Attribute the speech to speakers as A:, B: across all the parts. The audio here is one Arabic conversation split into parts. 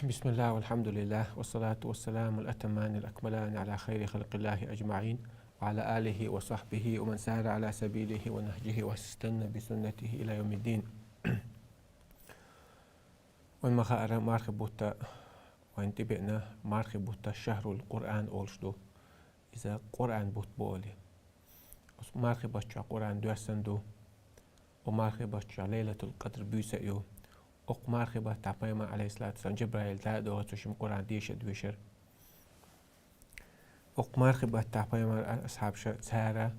A: بسم الله والحمد لله والصلاة والسلام الأتمان الأكملان على خير خلق الله أجمعين وعلى آله وصحبه ومن سار على سبيله ونهجه واستنى بسنته إلى يوم الدين. والمخاء مارخبوتا وانتبئنا مارخبوتا شهر القرآن أولشدو إذا قرآن بوت بولي مارخبوتا قرآن دوسندو ومارخبوتا ليلة القدر بيسأيو مارخبة تعبيما عليه الصلاة والسلام جبرائيل تادو تشم قرآن ديشة دوشر مارخبة تعبيما أصحاب سارة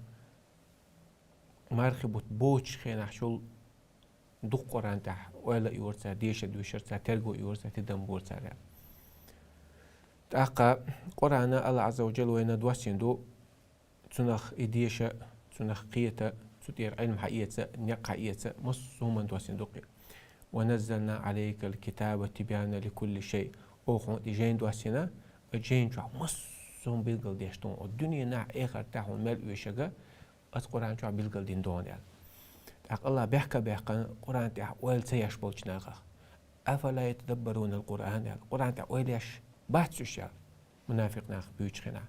A: مارخبة بوش خينا حشول دو قرآن تاع ولا يورسا ديشة دوشر ترجو يورسا تدمبور سارة تاقا قرآن الله عز وجل وين دوسين دو تنخ إديشة تنخ قية تطير علم حقيقة نيق حقيقة مصوما دوسين دوقي ونزلنا عليك الكتاب تبيانا لكل شيء أوخون جين دواسينا جين شو مصوم بيلقل ديشتون الدنيا نع آخر تاعهم مال ويشجع القرآن شو بيلقل دين دون يعني الله بيحكي قرآن تاع ويل سياش بولشناغا أفلا يتدبرون القرآن يعني القرآن تاع ويلش بعد سوشيال منافق ناخ بيوتشخنا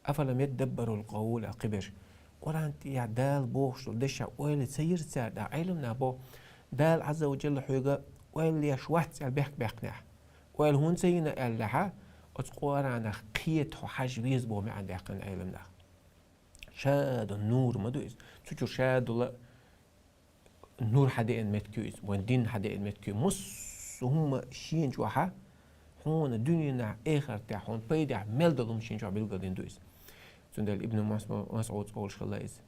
A: أفلم يتدبروا القول قبش قرآن تاع دال بوش دشا ويل سير سار دا علمنا بو دال عز وجل حيقا ويل يشوات بيحكناح ويل هون سينا اللحا أتقورانا قيت حاج بيز بو معن داقن علمنا شاد النور مدويز تشور شاد الله النور حدين متكويز والدين حدين متكويز مص هم شين جوحا هون الدنيا نع آخر تاعهم بيدع ملدلهم شين جوح بيلقدين دويز سندل ابن مسعود قول شخلايز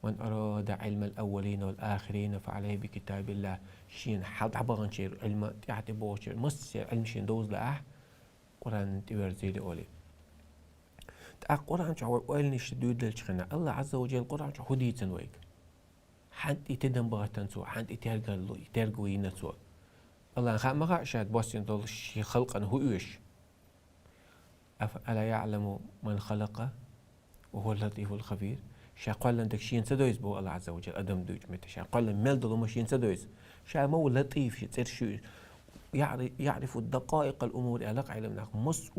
A: من أراد علم الأولين والآخرين فعليه بكتاب الله شين حد عبغان شير علم تحت بوشر مصير علم شين دوز لأح قرآن تبرزيلي أولي قرآن شو ويلني شدود للشخنا الله عز وجل قرآن شو هدي تنويك حد يتدم بغتن سو حد يترقوا ينسو الله خا ما غاشاد بوسين دول شي خلق هو إيش ألا يعلم من خلق وهو اللطيف الخبير شاقل عندك شيء سدويس بو الله عز وجل أدم دوج متى شاقل مل دلو مشين سدويس شا مو لطيف يصير شو يعرف الدقائق الأمور علاق علمنا مس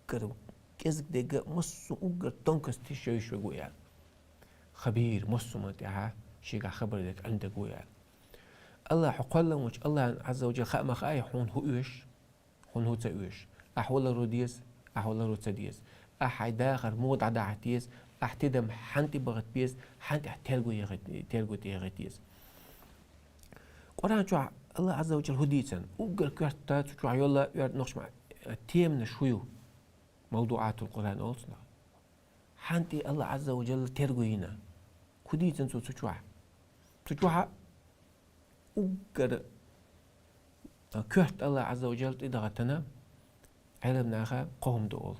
A: أقر كذا دقة مس أقر تنكس تشوي شو قويال خبير مس متاعها شيء خبر لك عندك قويال الله حقل مش الله عز وجل خا خاي حون هو إيش حون هو تأويش أحول الروديس أحول الروتسديس أحد داخل مود عدعتيس احتدم حنتي بغت بيس حنتي تلقو تيغتيس قرآن شو الله عز وجل هديتن وقر كرتا شو يلا يرد نخش مع تيم نشويو موضوعات القرآن أولسنا حنتي الله عز وجل تلقو هنا هديتن شو وقر كرت الله عز وجل إدغتنا علمنا خا قوم دول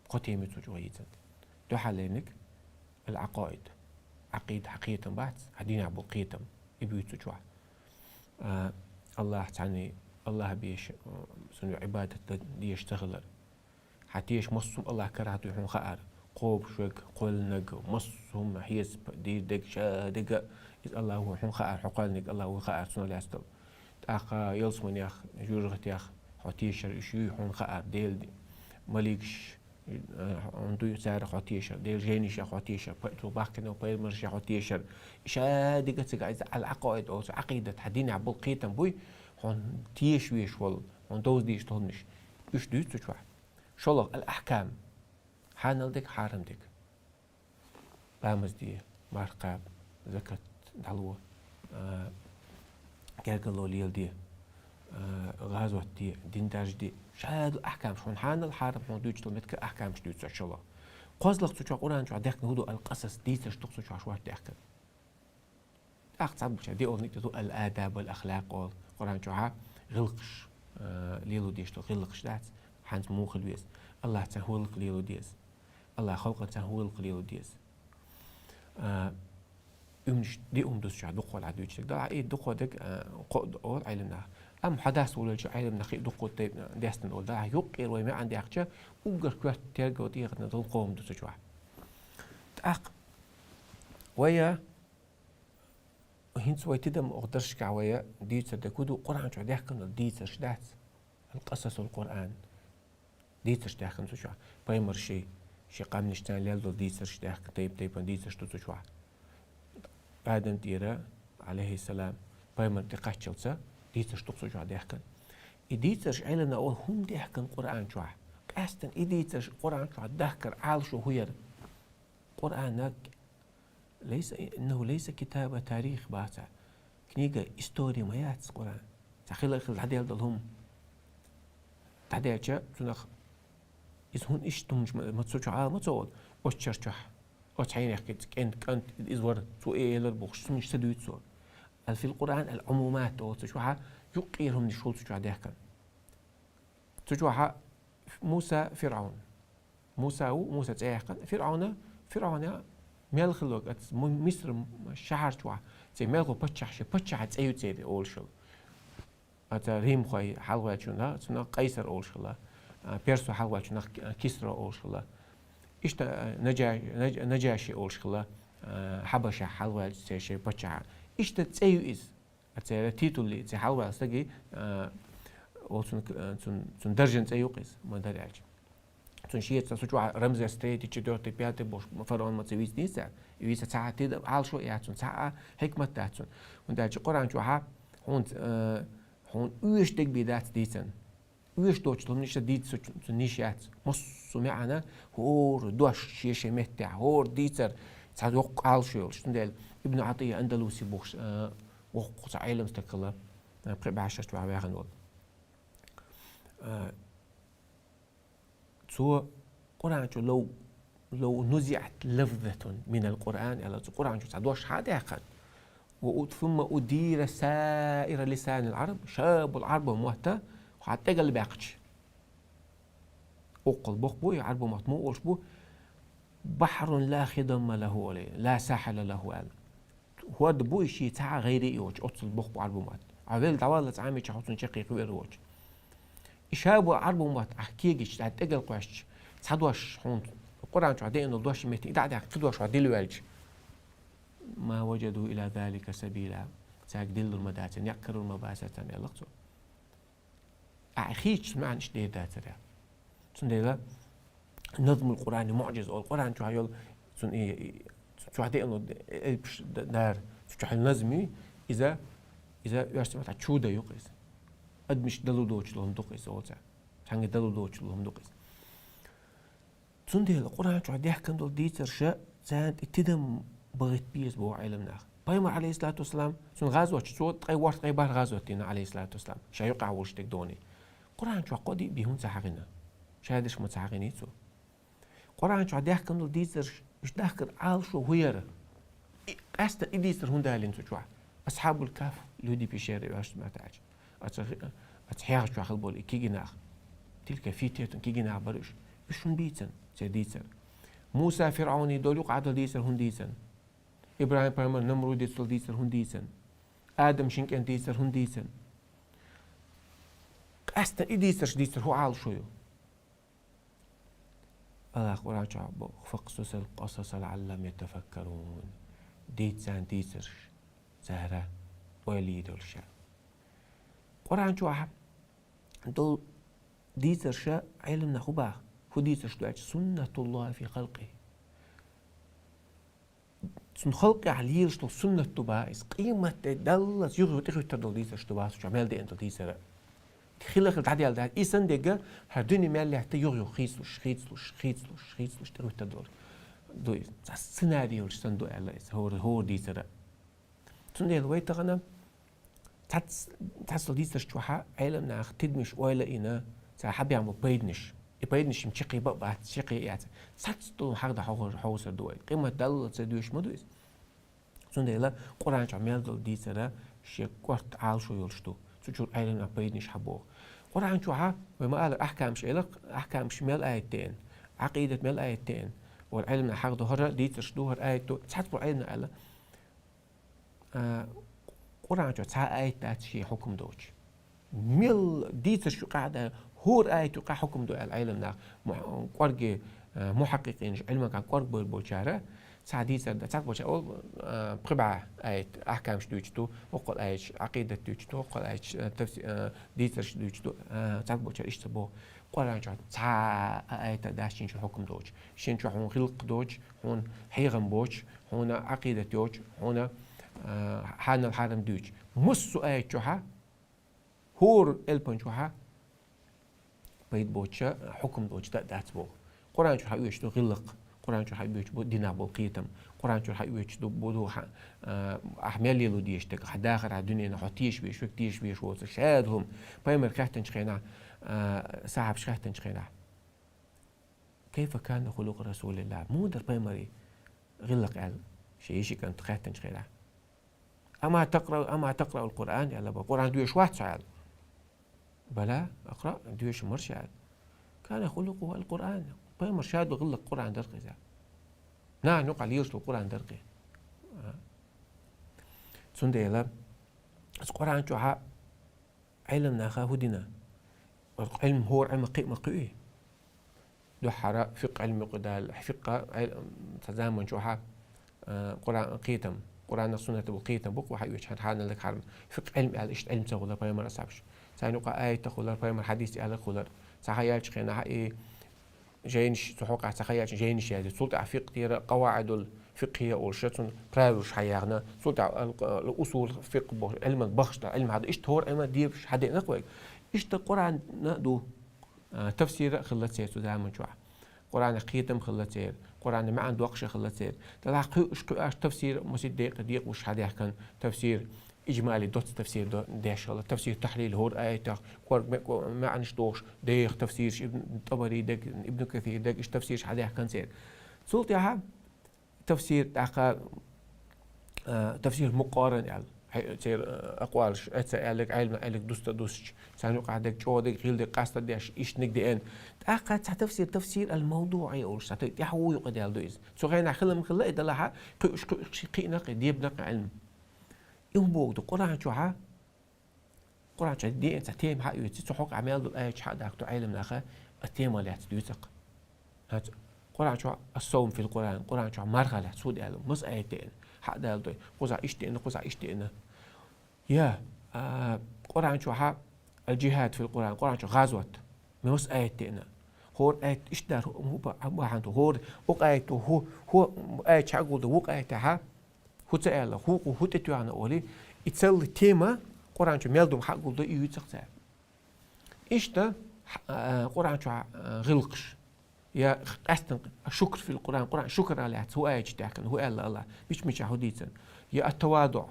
A: قتيمة سجويتن دو حالينك العقائد عقيد حقيقة بعد هدينا عبو قيتم يبيوتو جوا الله تعني الله بيش سنو عبادة دي يشتغل حتيش مصم الله كرهتو يحون خائر قوب شوك قولنك مصم حيس دي دق شادق إذ الله هو حون خائر حقالنك الله هو خائر سنو لاستل تاقا يلسمن ياخ جورغت ياخ حتيشر إشو يحون خائر ديل دي مليكش عندو سعر خاتيشر ديل جينيش خاتيشر بقتو باكنا وبيرمرش خاتيشر شادقة تقعد على العقائد أو عقيدة حديني عبول قيتم بوي هون تيش ويش وال هون دوز ديش تهنش يش دوز تشوح شلق الأحكام حانل حارم ديك بامز دي مارقاب زكاة دلوة كاقلو ليل دي غازوة دي دين داج دي شاد الأحكام شون حان الحارم شون دوج تلمتك أحكام شدود سشلا قازلق تشوا قرآن شو عدك نهدو القصص دي تشتق شو عشوات تحكي أقصد بشا دي أول نكتو الآداب والأخلاق قرآن شو غلقش ليلو ديش تو غلقش دات حانت مو خلويس الله تهولق ليلو ديس الله خلق تهولق ليلو ديس دي دوس شا دقوا العدو يشتك دا إيه دقوا دك قد أول علمنا أم حدث ولا شيء علم نخي دقوا ديستن أول دا يقير وما عندي أخشى وقر كوات ترجع وتيغنا دول قوم دوس شوا تأق ويا هين سويت دم أقدرش كعويا ديت سدكودو قرآن شو ده كنا ديت سردات القصص والقرآن ديتش داخل سوشوا بايمر شيء قام نشتان ليلدو ديتش داخل تيب ديتش سوشوا آدم تيرا عليه السلام بايمر تقاشلسا ديتش سوشوا داخل إديتش علنا أول هم داخل القرآن شوا أستن إديتش القرآن شوا داخل عال شو هير قرآنك إنه ليس كتاب تاريخ باسا كنيجا إستوري مايات قرآن تخيل العديل دلهم تعديل تنخ إذ هون إيش تمش ما تسوي عال ما تسوي وش تشرح وش حين يحكي كنت إزور سو إيه للبوخش سمش تدويت سو في القرآن العمومات أو تشوحها يقيرهم نشول تشوح دهكا تشوحها موسى فرعون موسى تأيحكا فرعون ملخلوك مصر شهر شوح زي ملخو بتشح تأيو تأيو أول شل أتا ريم خوي حلوة شونا سنا قيصر أول شلا بيرسو حلوة شونا كسرى أول شلا إشتا نجاشي أول شلا حبشة حلوة شيء بتشح إشتا تأيو إز أتا تيتولي زي حلوة استجي وسن درجة تأيو قيس ما درج سن شيء تسوي رمز استريتي تشدور تبيات بوش فرعون ما تسويش نيسا يويس ساعة تيدا عال شو يعتون ساعة حكمة تعتون ونداج القرآن شوها هون ويش تك بيدات ديتن ويش دوش لهم نيش ديت سن نيشات مص معنا هور دوش شيء متع هور ديتر ساعة وق عال شو شتندل ابن عطية أندلسي بوش وق علم استقلال بعشرة وعواه نقول سو قرآن شو لو نزعت لفظة من القرآن على القرآن شو تعدوش حادقا ثم أدير سائر لسان العرب شاب العرب موتا حتى قال باقش أقل بخبو عرب مطموع وشبو بحر لا خضم له لا ساحل له هو دبو شيء تاع غيري يوج أتصل بخبو عرب موت عبال دوالة عامي تحطون شقيق ويروج إشابو عرب موت أحكيجش هتقل قوش تصدوش هون القرآن شو عدين الدوش متي إذا عدين قدوش عدين الوالج ما وجدوا إلى ذلك سبيلا ساقدل المداتن يكروا المباسة يلقصوا أخيش ما عنش دي داتر سنديلا نظم القرآن معجز أو القرآن شو هيول سن إيه شو عدين دار شو هالنظمي إذا يرسمت عشودة يقيس قد مش دلو دوش لهم دقيس أولسا شان دلو دوش لهم دقيس سنديلا القرآن شو عديه كان دول ديتر شاء زاد اتدم بغيت بيز بو علمنا بايمر عليه الصلاة والسلام سن غازوة صوت قي ورد قي بار غازوة تينا عليه الصلاة والسلام شا يقع وشتك دوني قرآن شو قدي بيهون سحقنا شادش متسحقني سو قرآن شو عديه كان دول ديتر مش داخل عال شو هير أستا إديتر هون دالين سو أصحاب الكهف لودي بيشير واش ما تعج أتحيار شو خلبول كيجناخ تلك فيتيتن كيجناخ برش بشون بيتن ديتر موسى فرعوني دول يقعد ديتر هون ديتن إبراهيم بايمر نمرود ديتر هون ديتن آدم شنكن ديتر هون ديتن أستا ديتر هو عال شويو الله قرآن شعب فقصص القصص لعلهم يتفكرون ديتر زهرة وليد الشاء قرآن شعب دول ديتر شاء علمنا خباه هو ديتر شدوات سنة الله في خلقه سن خلقه عليه شتو سنة تبايس قيمة دلت يغيو تغيو تردل ديتر شتباس وشو عمال دي انتو ديتر خلق التعديل ده إيسان ديجا هردوني مال لحتى يغيو خيصلوش تغيو تردل دو السيناريو اللي شتندو على هو ديتر سن الوي تغنى تحصل ديتر شتوحا علمنا تدمش ويلا إنا ساحب يعمل بيدنش يبيدنش مشقي بقى شقي يعني ساتستو حاجة حوصر دوي قيمة دلت سدوش مدويس سندلا قرآن عمال دل ديتر شيء قرط عال شو يلشتو سجول علم بيدنش حبوه قرآن شو ها وما قال أحكام شيلق أحكام شمال آيتين عقيدة مال آيتين والعلم حق ظهر ديتر شدوهر آيتو تحت علم على قرآن شو تها آيات شيء حكم دوش ميل ديتر شو قاعدة هور آيتو قا حكم دو العلم نا قرق محققين علم كان قرق بالبوشارة سعدي سرد سعد بوش أول بقبعة آية أحكام شدوجتو وقل آية عقيدة دوجتو وقل آية تفسير ديتر شدوجتو سعد بوش إشتبو قرآن شو آية داشين شو حكم دوج شين شو هون خلق دوج هون حيغم بوش هون عقيدة دوج هون حان الحرم دوج مصو آية شوها هور البن شوها بيد بوشة حكم دوج دات بو قرآن شو حيوش دو غلق قرآن شو حيوش بو دينا بو قيتم قرآن شو حيوش دو بودو أحمل يلو ديشتك حداخر على الدنيا نحطيش بيش وكتيش بيش وصل شادهم بايمر كهتن شخينا صاحب شخيتن شخينا كيف كان خلق رسول الله مو در بايمري غلق على شيء كان تخيتن شخينا أما تقرأ القرآن يلا القرآن دويش واحد سعال بلا أقرأ دويش مرشاد كان خلقه القرآن بايمر شاد وغلق القرآن درقي ذا نقع ليوش القرآن درقي سنديلا القرآن جوها علم ناخا هدنا علم هو علم مقوي دو حرا فقه علم قدال فقه تزامن جوها قرآن قيتم قرآن السنة بالقيتم بق وحي وجه حالنا لك حرم فقه علم على إيش علم تقول بايمر أصابش سانوقع آية تقول بايمر حديث على قولر سحياتش خينا إيه جاينش تحوق سخياتش جاينش هذه سلطة عفيق تيرا قواعد الفقهية أورشتون براوش حياغنا سلطة الأصول فقه علم البخش علم هذا إيش تهور علم ديبش حدا نقوي إيش القرآن نقدو تفسير خلت سير تدعم شوع قرآن قيتم خلت سير قرآن ما عنده وقش خلت سير تلاقي تفسير مسجد دقيق وش حدا كان تفسير إجمالي دوت تفسير داش الله تفسير تحليل هور آية ما عنش دوش ديخ تفسير ابن طبري دق ابن كثير دق إيش تفسير حدا كان سير سلطة تفسير تفسير مقارن يعني سير أقوال أتسألك علم علك دوست سانو قاعدك جودك غيلدك قاست داش إيش نقدي أن تفسير الموضوعي أو شتى يحوي قدال دويز سو غينا خلم خلا إذا لها قينا قديبنا علم يوم بوجد قرآن شوها قرآن شو دي أنت تيم حق يتسحق عمل دول أي شيء داك تعلم لها التيم اللي هتدوسق هاد قرآن شو الصوم في القرآن قرآن شو مرحلة سود علم مس آيتين حق دال دوي قزع إشتئنا يا قرآن شو حق الجهاد في القرآن قرآن شو غزوة مس آيتين هو آيت إشتر هو عنده هو آيته هو آيت شعقول هو آيتها هو تسأل هو تتوعنا أولي يتسأل تيمة قرآن شو ميلدم حقول ده يوتسق إيش ده قرآن شو غلقش يا أستن شكر في القرآن شكر عليه هو آية تحكن هو قال الله مش هوديتن يا التواضع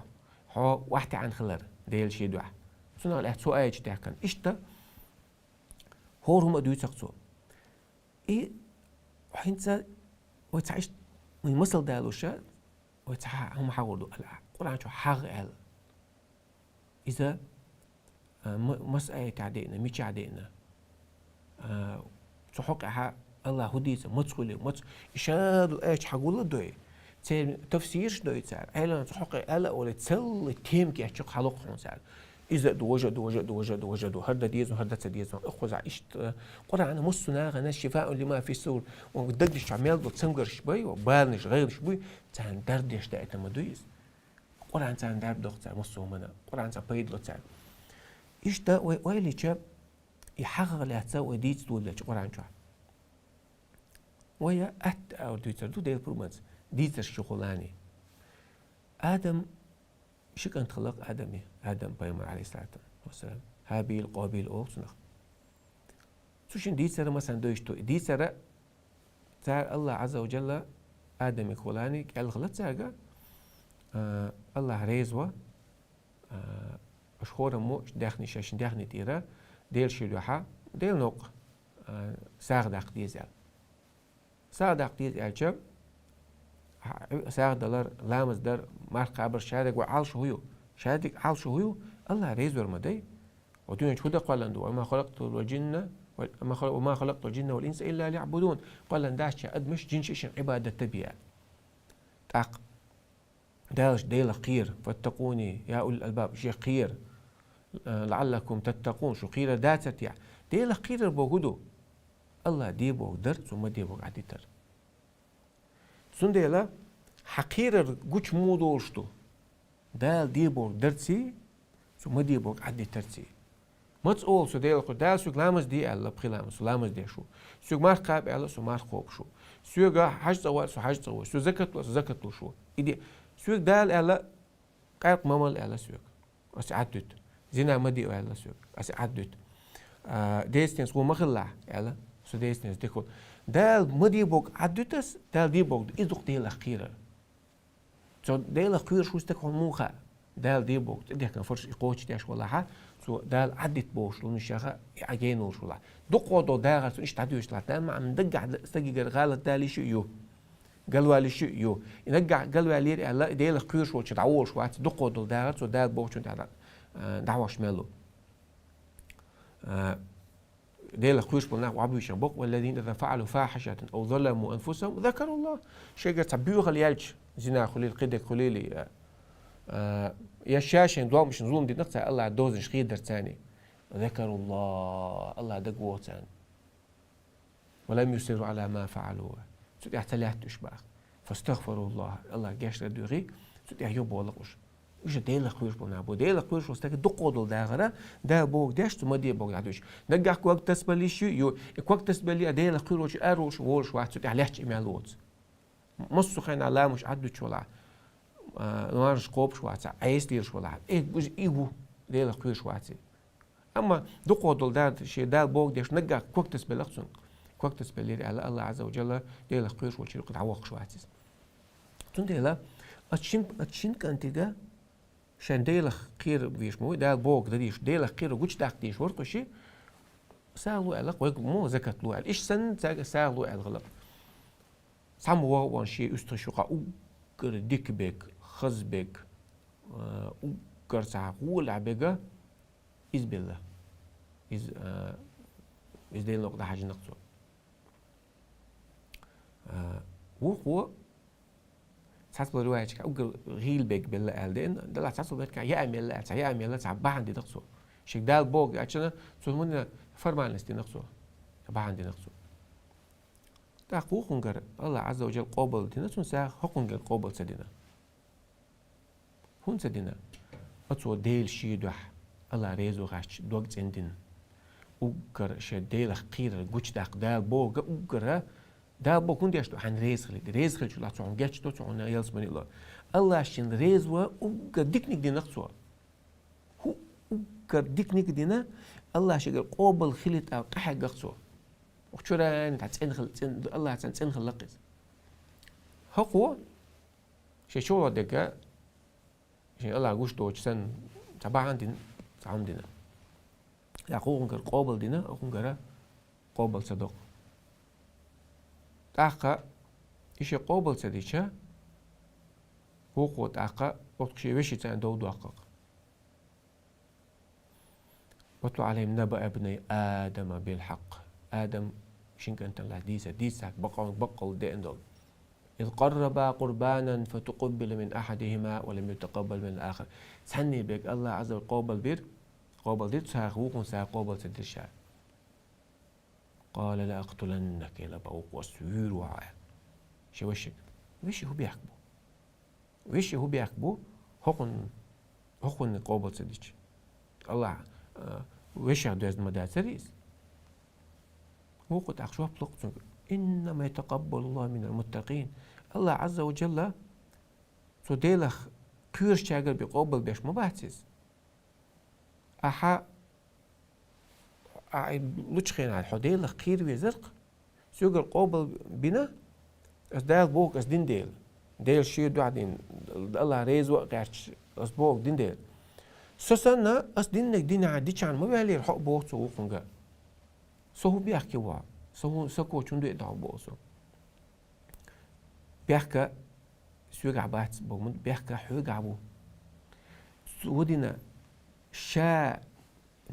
A: هو واحد عن خلر ديل شيء دوا سنة عليه هو آية تحكن إيش ده هو هم يوتسق إيه وحين وتعيش من مصل دالوشة هم حاولوا القرآن شو حاغل إذا مسألة تعدينا مش تعدينا سحقها الله هديس متسقول إشارة إيش حقول دوي تفسير دوي سار أيلا سحق ألا ولا تسل تيم كي أشق حلقهم سار إذا وجدوا هذا ديز وهذا تديز أخذ عيش قرآن مصنع غنا شفاء لما في السور ودقش عمال دو تسمجر شوي وبالنش غير شوي تان دردش ده تمدويز قرآن تان درد دكتور مصومنا قرآن تان بيد لطار إيش ده ويلي شاب يحقق له تسوي ديز دول له قرآن شو ويا أو ديتر دو ديل برومانس ديتر شغلاني آدم شو كان خلق آدم بيمر عليه الصلاة والسلام هابيل قابيل أو سنخ سوشين ديتر مثلا دوشتو ديتر تار الله عز وجل آدم خلاني قال خلت ساقا الله ريزوا أشهر مو داخني شاشن داخني تيرا ديل شلوحة ديل نوق ساق داق ديزال ساق داق ديزال جب ساق دلار لامز در مارك عبر شادق وعال شهيو شادق عال شهيو الله ريزوا المدي ودون شهودة قال لندو وما خلقت الجن والإنس إلا ليعبدون قال لنداش أدمش جنش عبادة تبيع تاق دالش ديل قير فاتقوني يا أولي الألباب شيء قير لعلكم تتقون شو قير داتت يعني ديل قير بوجودو الله ديبو در ثم ديبو عديتر سن ديلا حقير قوش مو دولشتو دال ديبور درتسي سو ما ديبور عدي ترتسي ماتس اول سو ديل دال سوق لامس دي الا بخي لامس لامس دي شو سوق مار قاب الا سو مار خوب شو سوق حاج صور سو حاج صور سو زكت زكت شو ايدي سوق دال الا قاق مامل الا سوق اس عدت زينا مدي الا سوق اس عدت ديستنس هو مخلع الا سو ديستنس ديكو دال مدي بوك عدتس دال دي بوك ازق ديل اخيره سو ديل اخير شو استكون موخه دال دي بوك دي كان فرش يقوش داش ولا ها سو دال عدت بوش لون الشيخه عجين شو لا دقو داغر سو ايش تعديوش لا تمام عم دقع استجي غلط دالي شو يو قالوا لي شو يو ينقع قالوا لي لا ديل اخير شو تعول شو دقو داغر سو دال بوش تاع دعوه شمالو ديل خوش بلنا وعبي شنبق والذين إذا فعلوا فاحشة أو ظلموا أنفسهم ذكروا الله شيء تبيوغ اليالج زنا خليل قدك خليلي يا شاشين دوام مش نظلم دي نقطة الله دوز شخير درتاني ذكروا الله دقوه تاني ولم يصروا على ما فعلوا سوت احتلات اشباخ فاستغفروا الله جاش ردوغي سوت يوب والله وش ديل خوش بنا بو ديل خوش وستك دقودل داغرا دا بوك داش تو مدي بوك عدوش نجح كوك تسبلي شو يو كوك تسبلي ديل خوش اروش وولش واحد سوت عليش ايمالوت مصو خين على مش عدو شولا نوارش قوب شوات عايز لير شولا ايه بوز ايغو ديل خوش واتي اما دقودل دا شي دا بوك داش نجح كوك تسبلي خصن كوك تسبلي على الله عز وجل ديل خوش وشي قد عوق شواتي تون ديلا اتشين كانتيغا شان ديلخ قير بيش مو دا بوك ديش ديلخ قير وش داق ديش ورقشي سالو على قوي مو زكت لو على ايش سن سالو على الغلط سام هو وان شي استشقا او كر ديك بك خز بك او كر ساقول عبيغا از بالله از ديل نقطة حاجة نقصو هو ساسبل رواية كا أوجل غيل بيك بالله ألدين دلع ساسبل بيت كا يعمل لا يعمل لا تعبان دي نقصو شيك دال بوق عشان سلمون فرمان لستي نقصو تعبان دي نقصو تاقو خنجر الله عز وجل قابل دينا سون سا حقنجر قابل سدينا هون سدينا أتصو ديل شي دوح الله ريزو غاش دوق زندين أوجر شي ديل خير جوش داق دال بوق أوجر دا بكون ديش عن ريزخل شو لا تعون جاتش تو تعون يلس من الله عشان ريزوا وقديكنيك دي نقصوا هو قديكنيك دينا الله عشان قابل خلت أو قحق قصوا وشوران تعتين خل الله تعتين خلقت هو شيء شو دقة شيء الله عجوش دوش سن تبع عندنا تعون دينا يقول قابل دينا أقول قابل صدق تاقا إيش قابل سديشة هو قوت تاقا وقت شيء وشي تان دو دقق واتلو عليهم نبأ ابني آدم بالحق آدم شنك أنت الله ديسك بقل دين دول إذ قربا قربانا فتقبل من أحدهما ولم يتقبل من الآخر سني بك الله عز وجل قابل دير ساق وقن ساق قابل سديشة قال لا أقتلنك إلى بوق وسير وعاء شو وشك وش هو بيحكبو هقن قابل سديش الله وش هدوز مدى سريس هو قد أخشوا بلقتن إنما يتقبل الله من المتقين الله عز وجل سوديلخ كيرش شاقر بقابل بيش مباحثيز أحا لوتشخين على الحديل خير ويزرق سوق القابل بنا اس دال بوك اس دين شي دوعدين الله ريز وقعش اس بوك دين سوسنا اس دينك دين عادي كان ما بالي حق بوك سو خنجا سو بيحكي وا سو سكو چوندو داو بوسو بيحكي سوق عبات بومن بيحكي حوق عبو سودنا شا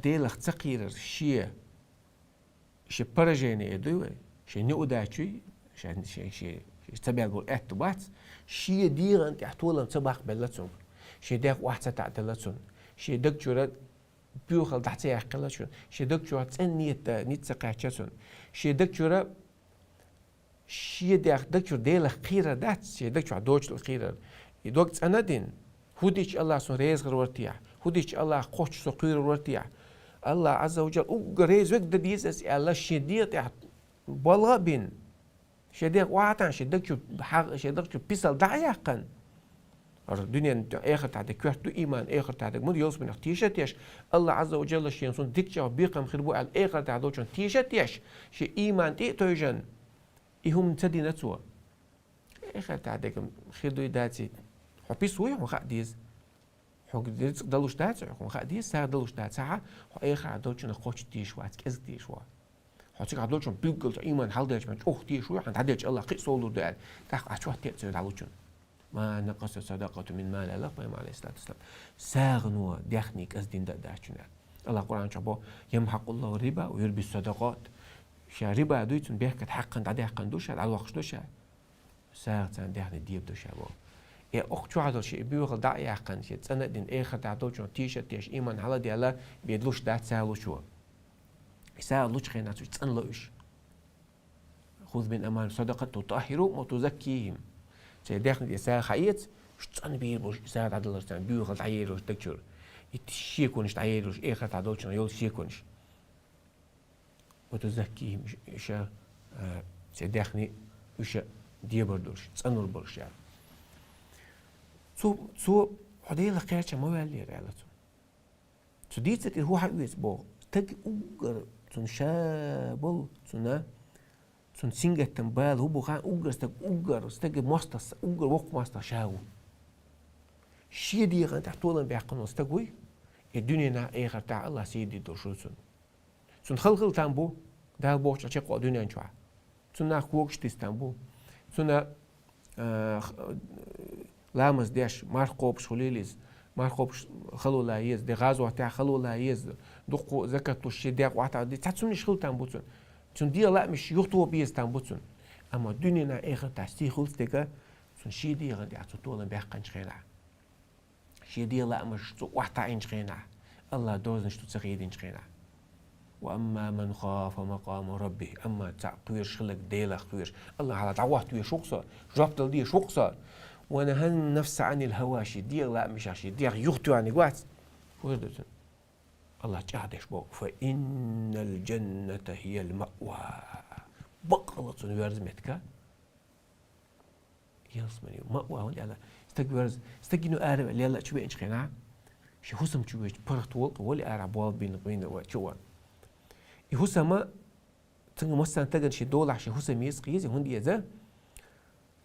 A: ديلخ تقير شيء برجيني يدوي شيء نوداتشي شيء تبع قول اعتبات شيء دير أنت احتولا تباق بلاتون شيء داك واحد تعتلاتون شيء دك جورا بيوخل تحتي يحقلاتون شيء دك جورا تنيت نيت سقاعتشون شيء دك جورا شيء دكتور ديلا خيرة دات شيء دكتور دوش الخيرة يدوقت أنا دين هوديش الله سون ريز غرورتيا هوديش الله خوش سقير ورتيا الله عز وجل أجريز وقت ديز الله شديد بالغ بين شديد وعطان شدك حق شدك بيسال دعيقا الدنيا آخر تعد كوحدو إيمان آخر تعد مود يوصل من تيشتيش الله عز وجل شيء ينصون دكتور بيقام خربو على آخر تعدوشون تيشتيش شيء إيمان تيجن يهم تدي نتوه آخر تعدكم خيردو داتي حبيسوي وخاديز حقديز دلوش دات وخاديز ساعة دلوش دات ساعة وآخر عدوشون خوش تيش وات كز تيش وات حتى عدوشون بيقول إيمان حال داش من أخ تيش ويا عند عديش الله قيس صولو دال تاخ عشوه تيجي دلوشون ما نقص صدقة من مال الله بيم عليه الصلاة والسلام ساغنوا دخنيك از دين داشون الله قرآن شبه يمحق الله الربا ويربي الصدقات شا ربا دويتون بيحكت حقا عدي حقا دوشا على الوقت دوشا ساغتان دخني ديب دوشا بو أخ شو هذا الشيء بيوغل داعي حقا شيء تسند دين آخر تعدوشون تيش إيمان حالا دي الله بيدلوش دات ساغلو شو ساغلوش خينا شو تسنلوش خذ من أمان صدقة تطهروا وتزكيهم شيء داخل يسار خيط شتان بيربوش يسار عدل شتان بيوغل تعيروش دكتور يتشيكونش تعيروش آخر تعدوشون يول شيكونش وتزكيهم شا شيء داخلي وش ديبردوش تسنل برش يعني سو حديلا قيرش ما والي رالتون سو ديتك هو حقيس بو تك اوغر تون شابل تون سينجت تنبال هو بخان اوغر استك ماستر اوغر وق ماستر شاو شي دي غان تحتولن بيحقن استقوي الدنيا نا اخر تاع الله سيدي دوشوسن سون خلخل تامبو دال بوش تشقو الدنيا نشوا سون خوكش تستامبو سون لامز ديش مارقوب شوليليز مارقوب خلو لا يز دي غازو تاع خلو لا يز دقو زكاتو شديق وعطا دي تاتسون شخل تامبوتون تون دي لا مش يخطو بيز تامبوتون اما دنيا اخر تاع سيخول تيكا سون شي دي غادي عطولن بيحقن شخينا شي دي لا مش وحتا ان شخينا الله دوزن شتو تسغيدين شخينا واما من خاف مقام ربه اما تاع قوير شلك ديلا قوير الله على دعوات ويا شوقصه جابتل دي شوقصه ونهى النفس عن الهوى شدير لا مش شدير يختو عن قوات وردتن الله تعدش بو فإن الجنة هي المأوى بقلت ورزمتك يلسمني مأوى هون على استقبرز استقينو آرب اللي يلا شو بينش خنا شو حسم شو بيش برت ولق ولا آرب وال بين وشوا يحسم تنو مثلا تجن شي دولار شي حسم يسقيز هون دي ذا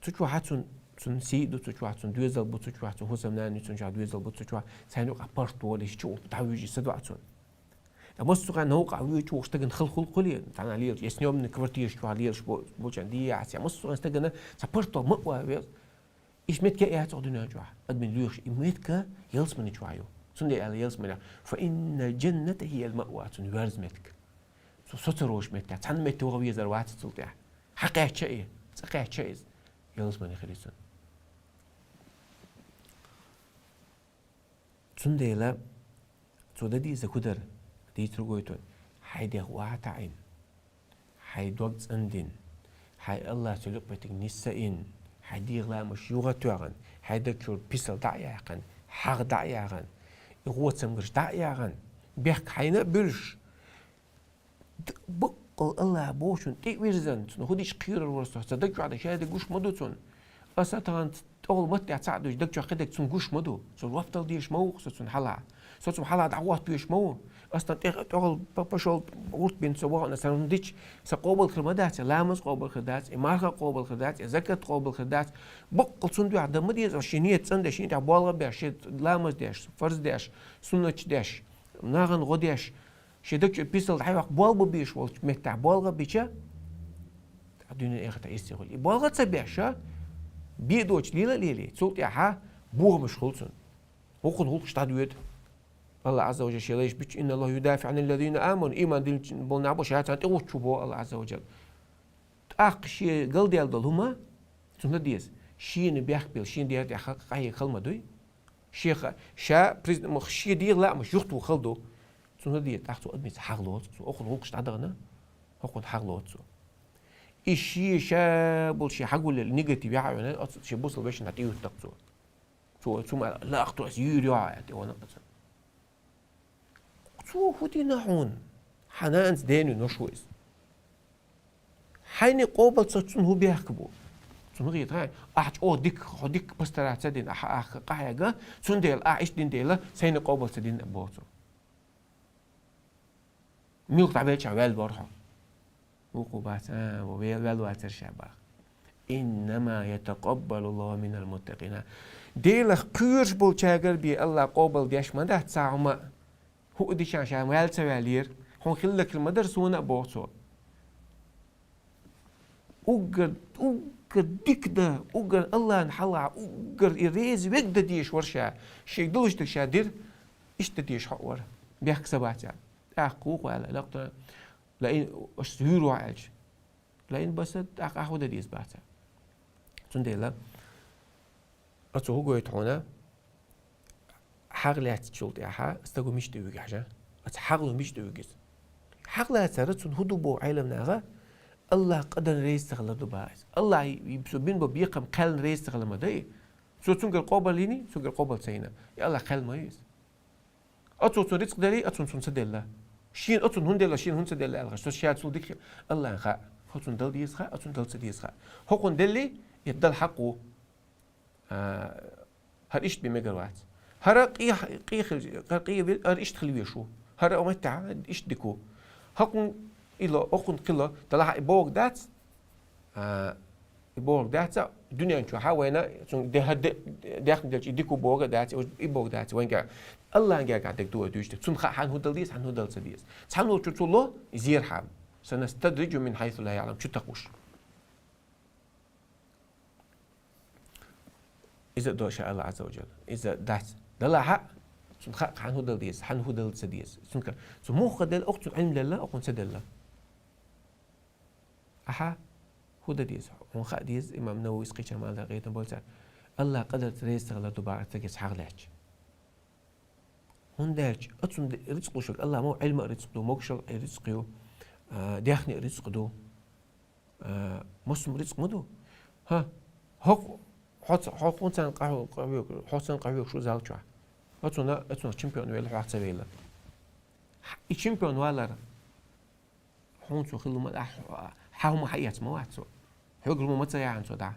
A: تشوا حتون تون سيدو تشوا تون دوزل بو تشوا تون حسم ناني تون جا دوزل بو تشوا سانو أبرت ولا شو تعويجي سدواتون أمس كان هو قوي شو استجن خل قليل تعال عليه يسنيوم من كبرتي شو عليه شو بوجندية عسى أمس كان استجن سبرتو مقوى إيش متك إيه تعودنا جوا أدمن ليش متك يلسمن جوايو سندي على يلسمن فإن الجنة هي المأوى تنورز متك ستروش متك تان متك وغوي زروات تلتع حقيقة شيء حقيقة شيء يلسمن خليسون سندي لا سوددي زكودر دي ترغويتون حيدي واتعين حيدوغز اندين حي الله سلوك بيتك نسائين حيدي غلا مش يغتوغن حيدكور بيسل دعياغن حق دعياغن يغوت سمغرش دعياغن بيحك حينا بلش بقل الله بوشون تي ويرزن هوديش قير الورسو صدقوا على شهادة قوش مدوتون أساتان أول متى تعدوش دكتور قدك تون قوش مدو سو وفتل ديش مو سو حلا سو حلا دعوات بيش مو أصلا تقول بشول ورت بين سواء مثلا ديش سقوبل خدمات لامس قوبل خدمات إمارة قوبل خدمات زكاة قوبل خدمات بقل صندوق عدم مديز عشانية صندوق عشانية عبالة بعشان لامس داش فرز داش سنة داش ناغن غداش شدك بيسل حيوق بالغ بيش ولا متع بالغ بيشة الدنيا إخت يستغل بالغ تبيعشة بيدوش ليلة صوت ياها بوه مش خلصن وقل هو اشتادويت الله عز وجل شيليش بيش إن الله يدافع عن الذين آمنوا إيمان دين بولنابو شهادة تقول شو الله عز وجل أخ شيء قل ديال دلهما سنة ديز شيء نبيخبل شيء ديال حقيقة خلما دوي شيخ شا بريز مخ شيء ديال لا مش يخطو خلدو سنة ديال تحتو أدميت حقلوت أخذ هوكش تعدغنا أخذ حقلوت إشي شابل شي حقول النيجاتيف يعني شي بوصل باش نعطيه التقصو ثم لا أخطو أسير يعطي وانا قصر شو هدي نحون حنان ديني نشويس حيني قوبل تصون هو بيحكبو تنغي تاي أحج ديك بسترا تدين أح قاعدة تنديل أعيش دين ديلا سين قوبل تدين بوتو ميوق تعبير شعبال برها وقوبات وبيل واتر شعبا إنما يتقبل الله من المتقين ديلا كيرش بول شاغر بي الله قوبل ديش ما ده تساعما هو دي شان ويل سوالير هون خلك المدرسونا بوتو أوجر ديك ده أوجر الله نحلع أوجر يريز ويقدر ديش ورشة شيء دلش تشادر إيش تديش حور بيحك سبعة يعني أحقوق ولا لقطة لأن أشتهر وعالج لأن بس أحود ديس بعد تنديلا أتوه قويت هنا حغلات تشولت إحا استقو مش دويج حاجة أتحغلو مش دويجز حغلات سرتون هدو بو عالم ناغا الله قدر رئيس تغلطو باعث الله يبسوبين ببيقم قال رئيس تغلما داي سو تنقل قوبل ليني تنقل قوبل سينا يا الله قال مايز أتون رزق داري أتون سدلا شين أتون هندلا شين هن سدلا الغش تو شاد سو ديك الله خا هتون دل ديس خا أتون دل سديس خا هكون دلي يدل حقه هر إيش بمجروات هر قي إيش تخليه شو هر أمتع إيش ديكو هكون إلا أخون قلة طلع يبوق دات يبوق دات الدنيا نشوف حوينا ده خدش يديكو بوق دات يبوق دات وين قاعد الله قاعد قاعد دكتور دوشت ثم حن هو دلديس حن هو دل سديس تحملوا شو الله يزير حام سنستدرج من حيث لا يعلم شو تقوش إذا دو شاء الله عز وجل إذا دات دل حق ثم حن هو دلديس حن هو دل سديس ثم مو خدل أخت علم لله أخون سدل أحا هو ديز هون خا ديز إمام نووي سقيش مال لقيت بولتا الله قدر تريس تغلى دبار تجس حغلاش هون دارج أتصم رزق وشك الله مو علم رزق دو موكشل رزقيو داخني رزق دو مسلم رزق مدو ها هوك حط إنسان قهوة حط قهوة شو زالتوا أتصم تشامبيون ولا واحد سبيلا الشامبيون ولا هون سو خلوا ما حاهم حقيقة ما واحد سو هيقولوا ما تسيا عن سو ده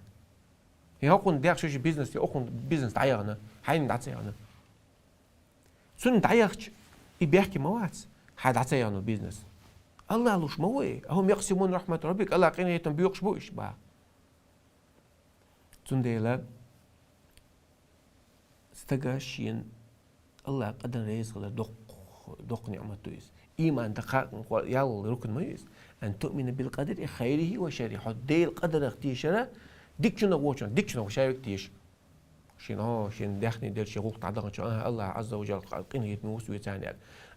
A: هي هكون ده شو بيزنس يأخون بيزنس تعيرنا حين دعتيانا سن تعيرش يبيحكي ما واحد حد عتيانا بيزنس الله لوش موي هم يقسمون رحمة ربك الله قينا يتم بيوقش بوش با سن ديلا استجاشين الله قدر يزغل دق نعمة تويس إيمان دقائق يلا ركن ميز أن تؤمن بالقدر خيره وشره حدي القدر اختيشرة ديك شنو وشون ديك شنو شايف تيش شين داخني دير شي غوق تعدق الله عز وجل قين يتموس ويتاني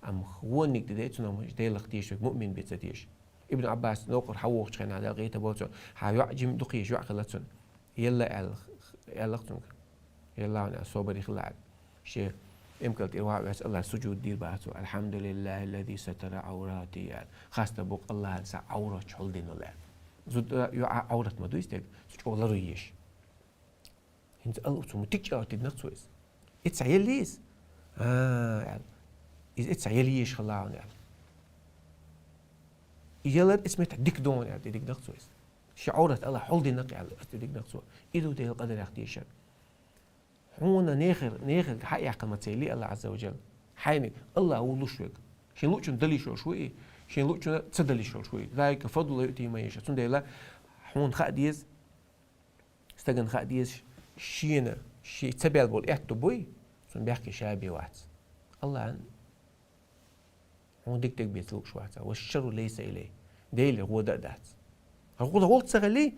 A: أم هو إنك ديت شنو مش دير اختيش مؤمن بتتيش ابن عباس نوقر حوق شخن على غيته بوتو حيعجم دقيش يعقلتون يلا يلا أنا صوبري خلال شيء يمكن تروح بس الله سجود دير بعثه الحمد لله الذي ستر عوراتي يعني خاصة بوك الله سع عورات شغل دين الله زود عورات ما دويستك سج الله ريش هنت الله ثم تيجي أرتد نقصويس إتسعي ليس يعني إتسعي ليش خلاهم يعني يلا اسمه ديك دون يعني ديك نقصويس شعورات الله حول دين نقي على ديك نقصو إذا ده القدر يختيشن هون ناخر حق يعقل ما تسيلي الله عز وجل حيني الله هو لوشوك شين لوشن دلي شوي شين لوشن تسدلي شوي ذلك فضل يؤتي ما يشاء تون ديلا هون خاديز استجن خاديز شينا شي تبع بول احتو بوي تون بيحكي شابي واحد الله عن هون ديك بيتلوك شوات والشر ليس إليه ديلي هو دات هقول قلت سغلي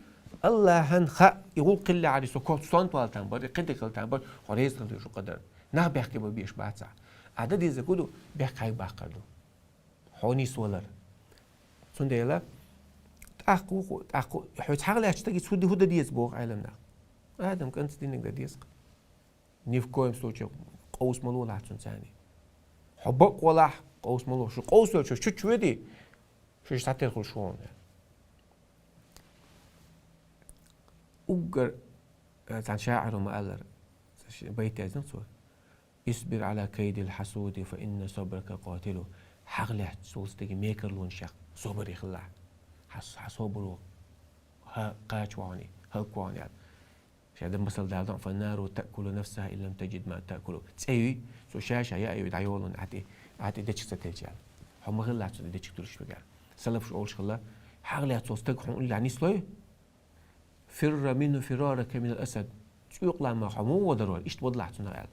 A: الله هنخا يقول قلة على سكوت صنط والتان بر قد قلتان بر خريز قلت شو قدر نه بيحكي ببيش بعد ساعة عدد إذا كده بيحكي باقرده حوني سولر سنديلا تأخو حيت حاجة أشتكي سودي هو ديس بوق عالمنا هذا ممكن تدينك ديس نيف كويم سوتشو قوس ملو لحتون ثاني حبك ولا قوس ملو شو قوس شو شو دي شو تعطي خلشون أجر عن شاعر وما ألر بيت أزن صور اصبر على كيد الحسود فإن صبرك قاتله حغلة سوستك ميكر لون شق صبر يخلع حصبرو ها قاش واني هلك واني هذا مثل دالدان فالنار تأكل نفسها إن لم تجد ما تأكله تسوي سو شاشة يا أيوة دعيولون عتي دتش ستلجال هم غلا عتي دتش ترش بقال سلف شو أول شغلة حغلة سوستك حون اللي عني سلوي فر منه فرارك من الأسد يقلع ما حمو ودرول إيش تبضلع تنقال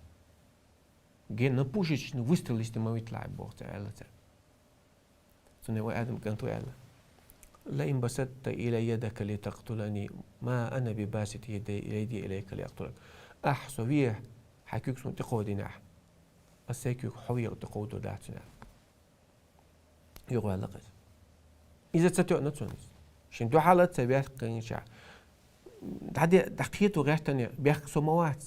A: جين نبوشش نوستر ليست ما يطلع بوقت على سنة آدم كان تويل لئن بسطت إلى يدك لتقتلني ما أنا بباسط يدي إليك لأقتلك أحسويه حكيك سن تقودنا أسيكيك حوية تقود داتنا يقول لقد إذا تتوى نتونس شن دو حالة تبيات قنشا هذه دقيقة غير تانية بيحكي سموات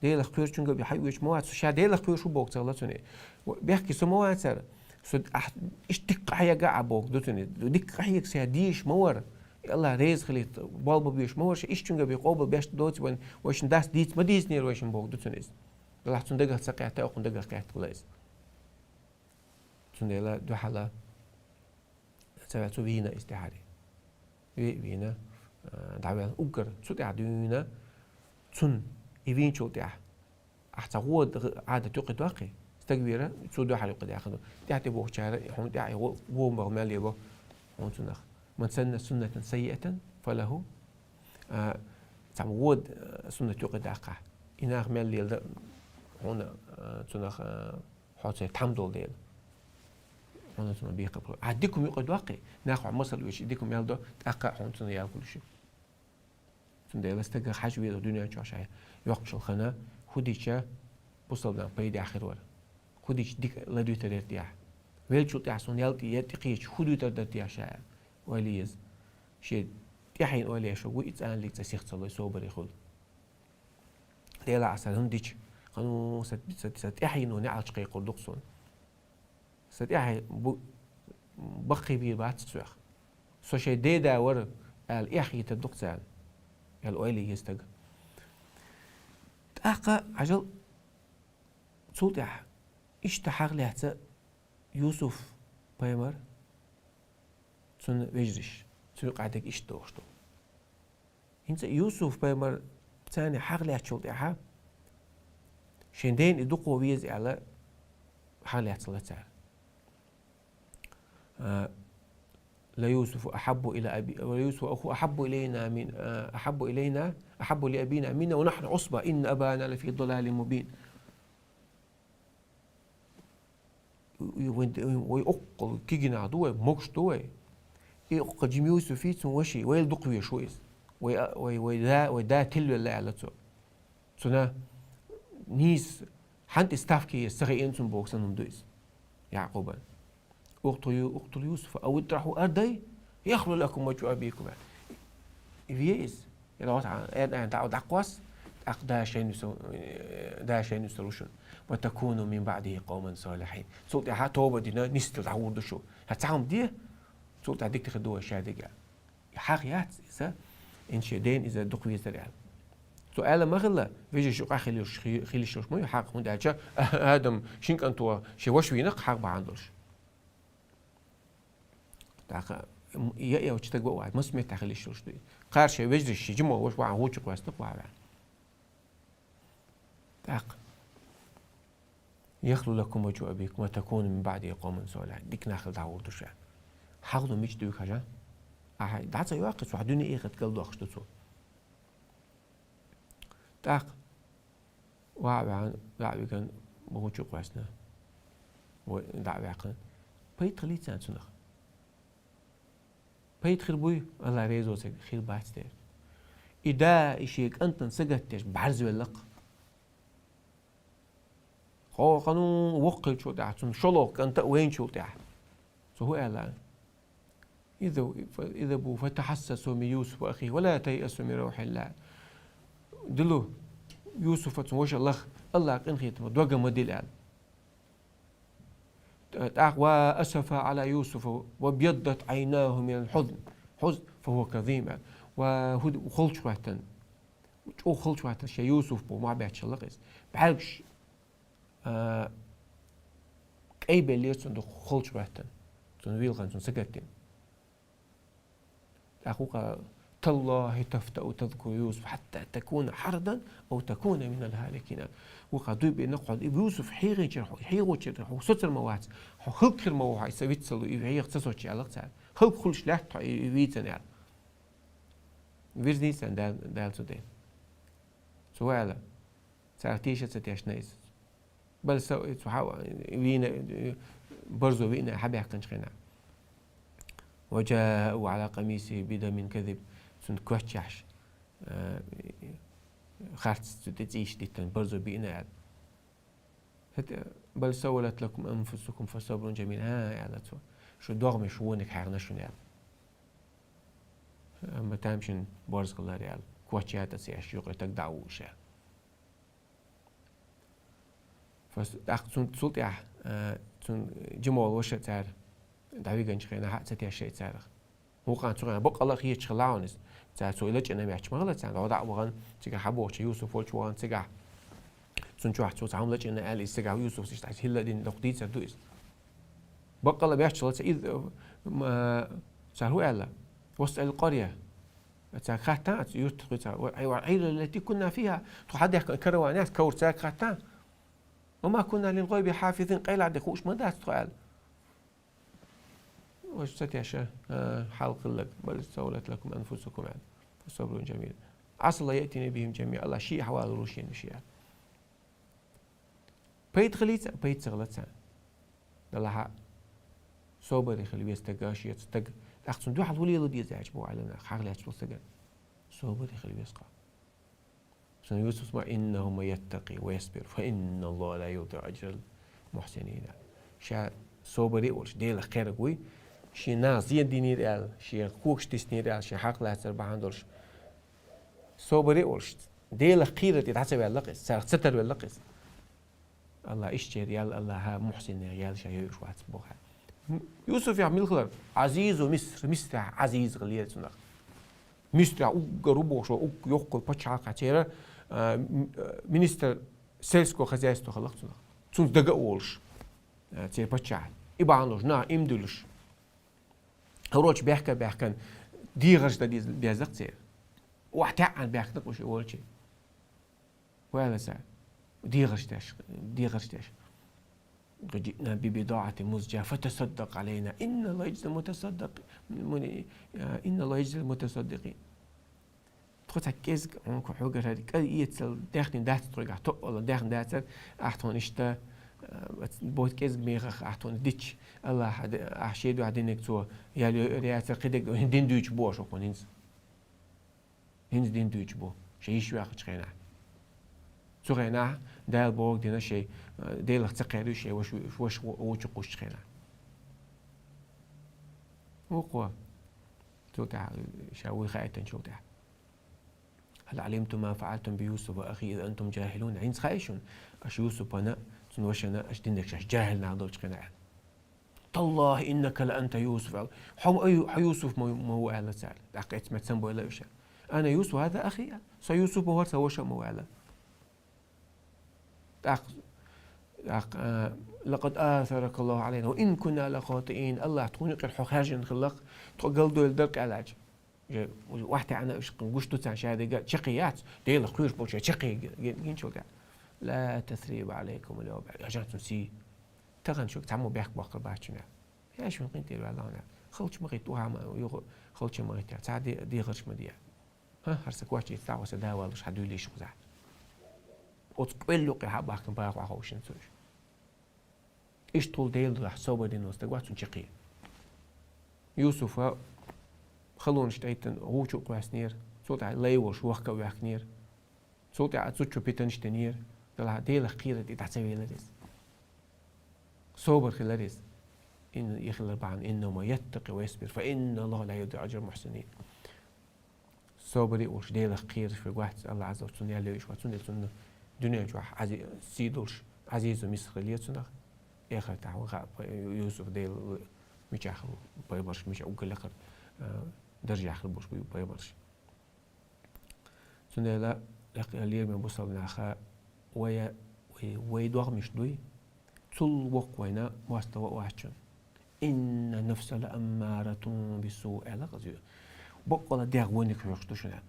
A: ديل اختيار شنو بيحيوش موات شا ديل اختيار شو بوك تغلطوني بيحكي سموات سر سود إيش تقعية قاع بوك دوتوني ديك قعية سياديش مور يلا ريز خليت بالبو بيش مور إيش شنو بيقابل بيش دوت وين ويش داس ديت ما ديس نير ويش بوك دوتوني لا حتون دقة سقيا تأخذ دقة قاعد تقوليس تون لا دو حلا سبعة بينا استحاري بينا دعوة أوكر سود عدونا تون يبين شو تاع أحتقود عادة تقد واقع استكبيرة سود حلو قد يأخذه تأتي بوه شهر هم تاعي هو مغمال يبغى هم تنخ من سن سنة سيئة فله تعود سنة تقد واقع إن أغمال يل هنا تنخ حاطة تحمدول ديل هنا تنخ بيقبل عديكم يقد واقع ناخذ مصر ويش يديكم يلده تأقع هم تنخ يأكل شيء تندي لستك حاجة بيد الدنيا شاشة يوقش الخنا خديشة بوصل بيد آخر ورا خديش ديك لدو تدرتيا ويل شو تعصون يلتي يتقيش خدو تدرتيا شاء وليز شيء تحين ولي شو ويتسأل لك تسيخ صلى صوبر يخل ليلا عسل هنديش قانون ستحين ونعش قي قردقصون ستحين بقي بيه بعد سوخ سو شيء ديدا ور الإحي تدقسان الأولي يستج تأقى عجل صوت إيش تحق لهذا يوسف بايمر سن وجرش سن قاعدك إيش توشتو إنت يوسف بايمر ثاني حق لهذا شو تأها شندين يدقوا ويز على حق لهذا صلاة لا يوسف أحب إلى أبي ويوسف أخو أحب لأبينا منا ونحن عصبة إن أبانا لفي ضلال مبين ويأقل كيجنا عدوه موكش دوه يأقل جيم يوسف فيتم وشي ويلدق ويشويس ويدا تلو الله على تو سنا نيس حنت استافكي يستغي أنتم بوكسنهم دويس يعقوبا اقتلوا يوسف أو اطرحوا أرضي يخلو لكم وجه أبيكم إفيس يلا تعال تعود أقواس داشين يسروشون وتكونوا من بعده قوما صالحين صوت توبة دينا نستل تعود شو هتعهم دي صوت عديك تخدوها شادقة حقيقات إذا إن شدين إذا دقوا يزرع سؤال ما غلا فيجي شو خلي شو ما يحق من ده آدم شين أنتوا شو وش وينق حق بعندش تاخ يا وتشتق واحد ما سمعت تخلي شو شدي قارش وجد الشيء جمع وش واحد هو شو واستق واحد تاخ يخلو لكم وجه أبيكم وتكون من بعد قوما صالحين ديك ناخذ دعوة الشيء حاولوا مش دوك حاجة ده سيواقف وحدوني إيه قد قلدوا أخشتوا تاخ واحد كان ما شو قاسنا ودعوة عقل بيت خليت سنة سنخ بيت خربوي الله ريزو سك خير باستر إذا إشيك أنت نسجتش بعرز واللق هو قانون وقت شو تحت شلوك أنت وين شو تحت هو قال إذا بو فتحسسوا من يوسف وأخيه ولا تيأسوا من روح الله دلو يوسف وش الله قنخيت دوجا مديل قال وأسف على يوسف وابيضت عيناه من الحزن فهو كظيم وخلش وقتا او خلش وقت شيء يوسف بو ما بيتشلقس بعرفش أي بلير تون خلش وقتن تون ويلغن تون سكتين أخوك تالله تفتأ تذكر يوسف حتى تكون حردا أو تكون من الهالكين وقدوي بنقعد يوسف حيغير وستر موات خلق الموها يسوي تصلوا يعيق تصوتي على قتال خلق خلش لا يويتن يعني ويرزنيسن دال تودين سؤال ساعتيش ستيش نايس بل سو وينا برزو وينا حبي حقنش خنا وجاءوا على قميصه بدم كذب سن كوتشاش خارت تتيش ديتن برزو بينا بل سولت لكم انفسكم فصبر جميل على تو شو دوغمي شوونك حارنا شو نال اما تامشن بارز قال ريال كوتشات سياش يقرا تقدعو شال فس أخذون سلطة تون جمال وش تعرف دعوي جنش خينا حق ستي الشيء تعرف هو كان تقول بق الله خير شغلانس تعرف سوي لك أنا ميحش مغلط تعرف وضع وغن تيجا حبوا شيء يوسف وش وغن تيجا تون شو حتسوي تعمل لك أنا قال تيجا يوسف تيجي هلا دين لقديت سدوس بق الله ميحش شغلة إذا ما تعرف هو قال وسط القرية تعرف خاتان يوسف تعرف أيوة العيلة التي كنا فيها تحدث كروانات كور تعرف خاتان وما كنا للغيب حافظين قيل عندك خوش ما داس سؤال وش ستيشة حلق لك بل سولت لكم أنفسكم يعني فصبر جميل عسى الله يأتينا بهم جميعا الله شيء حوال روشين بشيء بيت غليت بيت سغلت الله صوبر يخلي يستقاش يستق أخذون دو حد ولي لدي زعج بو علينا حقل يحصل سجن صوبر يخلي يسقى سن يوسف ما إنه ما يتقي ويصبر فإن الله لا يضيع أجر المحسنين شا صوبري وش ديل خير قوي شي ناس يديني ريال شي كوكش تسني ريال شي حق لا تربح عندورش صوبري وش ديل خير تتحسب على اللقس صار ستر باللقس الله إيش ريال الله محسن ريال شي يشوات بوها يوسف يعمل خير عزيز مصر عزيز غليل سنة مصر قربوش يقول بتشعر كتير minister selsko хозяйство халахтуна цун дага олш те пача ибанош на имдулш هروش بيحكن ديغش دا بيزقتي وحتى عن بيحكن وش اولشي ولا سا ديغش تاش جئنا ببضاعة مزجاة فتصدق علينا إن الله يجزي المتصدق إن الله يجزي المتصدقين تخوت هكيز عنك حوجر هذيك يتصل داخل دات ترجع ولا داخل دات أحتون إشتا بوت كيز ميخ أحتون ديتش الله أحشيد وعدينك تو يا ريات قدك هندين دويش بو شو كون هنز دين دويش بو شيء شو أخذ خينا شو خينا دال بوك دينا شيء ديل تقيدو شيء وش قوش خينا وقوة تو تاع شاوي خايتن شو تاع هل علمتم ما فعلتم بيوسف وأخي إذا أنتم جاهلون عين خايشون أش يوسف أنا تنوشنا أش دينك شاش جاهل نعضوش قناع تالله إنك لأنت يوسف حم أي يوسف ما هو أهل سال لقيت ما تسمى ولا وش أنا يوسف هذا أخي سيوسف هو سوش ما هو أهل لقد آثرك الله علينا وإن كنا لخاطئين الله تقول الحخاج نخلق تقول دول درك علاج واحدة أنا قشتو تاع شهادة شقيات ديلا خويش بوشة شقي ينشو تاع لا تثريب عليكم اليوم رجعت نسي تغن شو تعمو بيحك باقر باشنا يا شو قنت له الله خلش مغيتوها ما خلش مغيتها تاع دي غرش مديا ها هرسك واشي تاع وسدا والش حدو لي شو زعت وتقبل له قها باك باق وحوشن سوش ايش طول ديل راح صوب دين واستقوات شقي يوسف خلون شتايتن هو شو قواسنير صوت على ليوش وحكا ويحكنير صوت على تسوتشو بيتنشتنير طلع ديل خيرة دي تحسوي لديس صوبر خلاليس إن يخلر بعن إنما يتقي ويصبر فإن الله لا يضيع أجر المحسنين صوبر يقولش ديل خير في واحد الله عز وجل يالي ويش واتسون يلسون دنيا جواح عزيز سيدولش عزيز ومسخ ليتسون آخر تعو يوسف ديل مش آخر بيبرش مش أقول لك درجة آخر بوش بيبرش سنة لا لير من بوصل ناخا ويدوغ مش دوي تل وق وينا مستوى واحد إن النفس لأمارة بالسوء على غزير بقول ديغ ونك يخشتشنا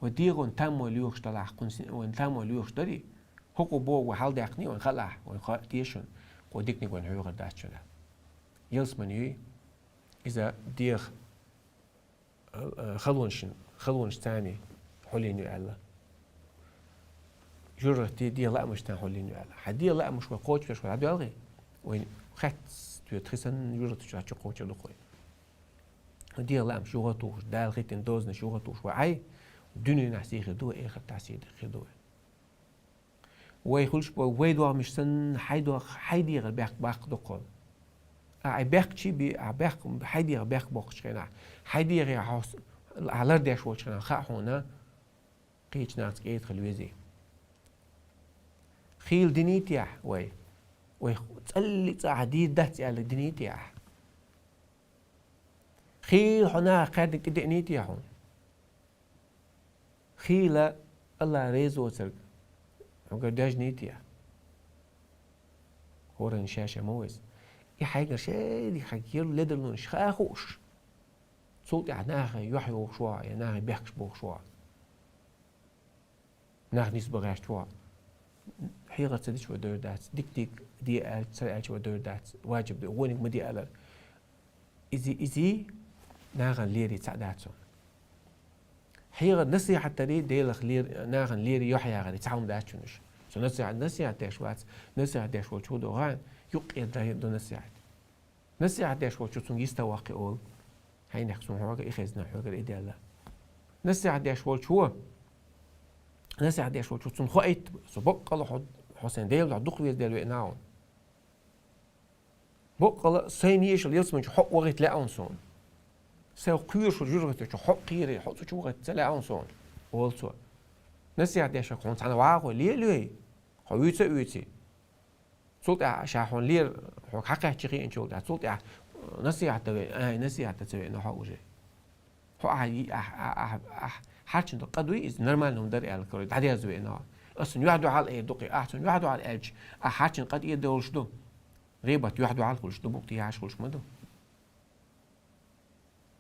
A: وديغون تامو ليوخش طلع كونسين وان تامو ليوخش دري هوكو بو وحال داقني وان خلع وان خاتيشن وديكني وان هيوغ داتشنا يلسمني إذا ديغ خلونش تاني حوليني على جرتي دي لا مش تان حوليني على حدي لا مش وقوش بس ولا بيلغي وين خت تخسن جرت شو قوش لقوي دي لا مش وقتوش دال خيتن دوزن شو وقتوش وعي دنيا نحسي خدوه إيه خد تحسيد خدوه ويخلش ويدوا مش سن حيدي غير باق دقل باق شي باق حيدي غير باق بوقش كنا حيدي غير حاس على داش وش كنا خا هنا قيش ناس قيد خلويزي خيل دنيتي وي تسألي تعديد دات على دنيتي خيل هنا قادك دنيتي هون خيلة الله ريزو وترق وقداش نيتيا هورن شاشة موز يحيقر شيء يحكير لدرنون شخاخوش صوت ناخي يحيو شوا ناخي بيحكش بوخ شوا ناخي نسبة غاش شوا حيقر تدش ودور دات ديك دي تسرعش ودور دات واجب وينك مدي ألر إزي ناخن ليري تسعداتهم حيغ نصيحة تري ديلخ لير ناخن لير يحيى غادي تعاون داشونش شو نصيحة داشوات نصيحة داشوات شو دوغان يقير دو نصيحة داشوات شو تون يستواقي أول هاي نحسون حواقع إخيزنا حواقع إيديالا نصيحة داشوات شو نصيحة داشوات شو تون خايت سبق قال حسين ديل دوق ويز ديل ويناون بقى سينيش اللي يسمن حق وقت لا أنسون سو قير شو جرت شو حق قيري حق شو وقت لا أنسون أولسو نسيا ديش كون أنا واقع ليه حويتي صوت شاحون لير حقه تشقي إن شو ده صوت نسيا تبي نسيا تبي إنه حوجي هاي حاجة قدوي إز نورمال نمدر على الكوري هذا يزوي إنه أصلا يحدو على إيه دقي أحسن يحدو على الألج حاجة قد يدور شدو غيبة يحدو على كل شدو بقتي عاش كل شمدو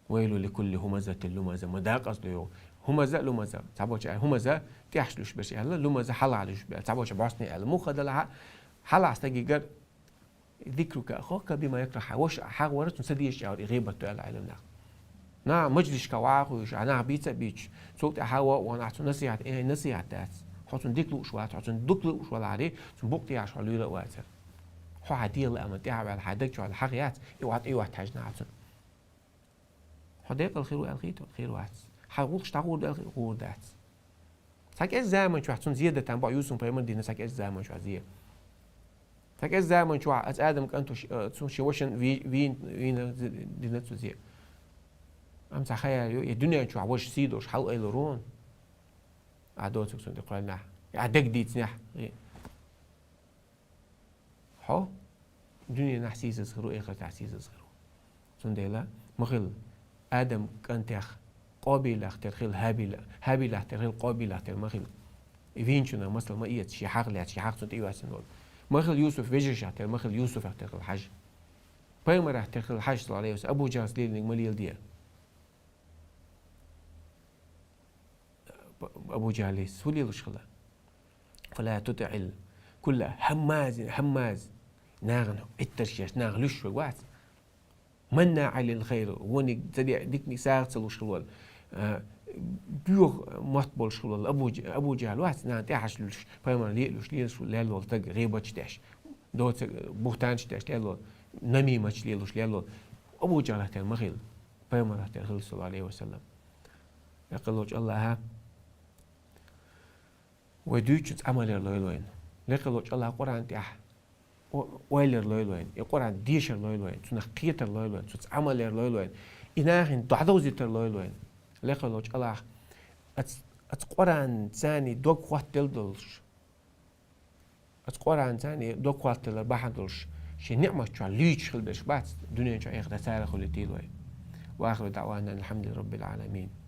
A: ويل لكل همزة لمزة مداق أصله همزة لمزة تعبوش همزة تيحشلوش بس يلا لمزة حلا عليش تعبوش بعصني على مو خد لها حلا استجي جر ذكرك أخوك بما يكره وش حاجة ورث مسديش أو غيبة تقال علمنا نا مجلس كواعوش أنا بيتش صوت حوا وأنا أحسن نصيحة إيه نصيحة تاعت حسن ديكلو شوات حسن دكلو شوال عليه سنبقتي عش على واتر هو عديل أما تعب على حدك شو على حاجات إيوات حاجنا عشان حديق الخير والخير خير وات حقوقش تعود الخير دات ساك الزمن شو حسن زيادة تنبع يوسف بيمن دينا ساك الزمن شو زيادة ساك الزمن شو أز آدم كأنتو شو وشن وين دينا تزيد أم تخيل الدنيا شو عوش سيدوش حلق إلرون عدوتك سنت قلنا عدك ديت نح حو الدنيا نحسيس صغرو إخر تحسيس صغرو سندلا مخل آدم كان تخ قابل اختر خل هابيل اختر خل قابل اختر مخل يفينشنا مثلا ما إيت شي حق سنت إيوه سنول مخل يوسف وجهش اختر مخل يوسف اختر خل حج بيمر اختر خل حج صلى الله عليه وسلم أبو جاس ليل نجمليل ديا أبو جهل سولي الشغلة فلا تطع كل هماز ناغن الترشيش ناغلش وقت مناع للخير ونك ديكني ساعة الشغل بيوغ مطبل شغل أبو جهل واحد نان تحش لش فما ليش ليلو تق غيبة تش دوت بوتان تش ليلو نميمة ليلوش ليلو أبو جهل هتل مخيل فما هتل صلى الله عليه وسلم يقول الله وديتش عمل اللوين لقلوش الله قرآن تيح ويلر لوين يقرأ ديشر لوين تنقيت لوين تتعمل لوين إناهن تعذوزت لوين لقلوش الله أتقرأ ثاني دوك وقت تلدلش أتقرأ ثاني دوك وقت تلبحدلش شيء نعمة شو ليش خلبش بات دنيا شو إخدار خلتي لوين وآخر دعوانا الحمد لله رب العالمين.